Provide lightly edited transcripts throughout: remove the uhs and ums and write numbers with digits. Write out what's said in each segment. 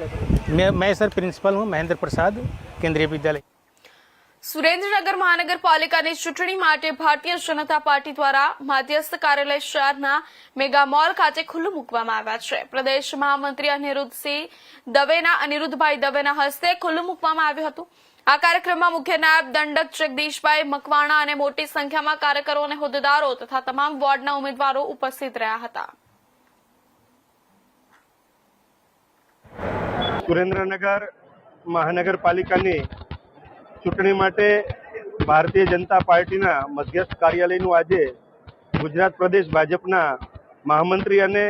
मैं sir principal हूँ महेंद्र प्रसाद केंद्रीय विद्यालय। સુરેન્દ્રનગર મહાનગરપાલિકાની ચૂંટણી માટે ભારતીય જનતા પાર્ટી દ્વારા મધ્યસ્થ કાર્યાલય શહેરના મેગા મોલ ખાતે ખુલ્લું મૂકવામાં આવ્યા છે। પ્રદેશ મહામંત્રી અનિરુદ્ધભાઈ દવેના હસ્તે ખુલ્લું મૂકવામાં આવ્યું હતું। આ કાર્યક્રમમાં મુખ્ય નાયબ દંડક જગદીશભાઈ મકવાણા અને મોટી સંખ્યામાં કાર્યકરો અને હોદ્દેદારો તથા તમામ વોર્ડના ઉમેદવારો ઉપસ્થિત રહ્યા હતા। સુરેન્દ્રનગર મહાનગરપાલિકાની ચૂંટણી માટે ભારતીય જનતા પાર્ટીના મધ્યસ્થ કાર્યાલયનું આજે ગુજરાત પ્રદેશ ભાજપના મહામંત્રી અને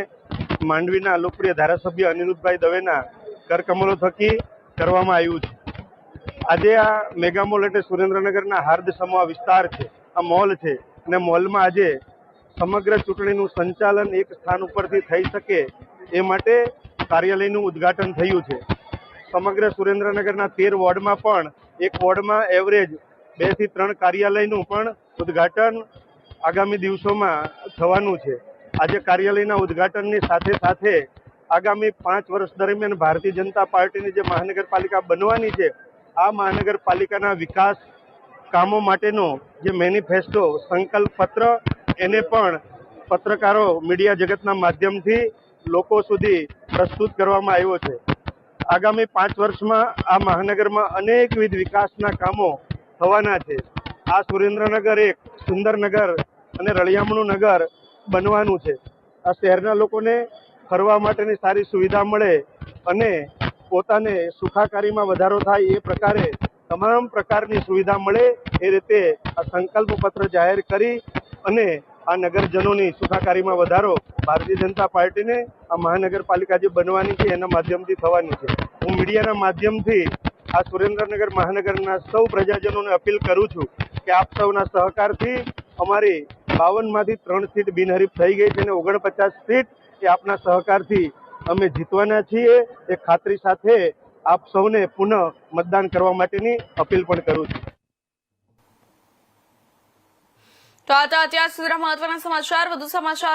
માંડવીના લોકપ્રિય ધારાસભ્ય અનિરુદ્ધભાઈ દવેના કરકમલો થકી કરવામાં આવ્યું છે। આજે આ મેગા મોલ એટલે સુરેન્દ્રનગરના હાર્દ સમૂહ વિસ્તાર છે, આ મોલ છે અને મોલમાં આજે સમગ્ર ચૂંટણીનું સંચાલન એક સ્થાન ઉપરથી થઈ શકે એ માટે કાર્યાલયનું ઉદ્ઘાટન થયું છે। સમગ્ર સુરેન્દ્રનગરના 13 વોર્ડમાં પણ એક વોર્ડમાં એવરેજ 2 થી 3 કાર્યાલયનું પણ ઉદ્ઘાટન આગામી દિવસોમાં થવાનું છે। આજે કાર્યાલયના ઉદ્ઘાટનની સાથે સાથે આગામી 5 વર્ષ દરમિયાન ભારતીય જનતા પાર્ટીની જે મહાનગરપાલિકા બનવાની છે, આ મહાનગરપાલિકાના વિકાસ કામો માટેનો જે મેનિફેસ્ટો સંકલ્પ પત્ર એને પણ પત્રકારો મીડિયા જગતના માધ્યમથી લોકો સુધી પ્રસ્તુત કરવામાં આવ્યો છે। આગામી 5 વર્ષમાં આ મહાનગરમાં અનેકવિધ વિકાસના કામો થવાના છે। આ સુરેન્દ્રનગર એક સુંદર નગર અને રળિયામણું નગર બનવાનું છે। આ શહેરના લોકોને ફરવા માટેની સારી સુવિધા મળે અને પોતાને સુખાકારીમાં વધારો થાય એ પ્રકારે તમામ પ્રકારની સુવિધા મળે એ રીતે આ સંકલ્પ પત્ર જાહેર કરી અને આ નગરજનોની સુખાકારીમાં વધારો ભારતીય જનતા પાર્ટીને આ મહાનગરપાલિકા જે બનવાની છે એના માધ્યમથી થવાની છે। હું મીડિયાના માધ્યમથી આ સુરેન્દ્રનગર મહાનગરના સૌ પ્રજાજનોને અપીલ કરું છું કે આપ સૌના સહકારથી અમારી 52માંથી 3 સીટ બિનહરીફ થઈ ગઈ છે અને 49 સીટ એ આપના સહકારથી અમે જીતવાના છીએ એ ખાતરી સાથે આપ સૌને પુનઃ મતદાન કરવા માટેની અપીલ પણ કરું છું। તો આ હતા અત્યાર સુધીના મહત્વના સમાચાર। વધુ સમાચાર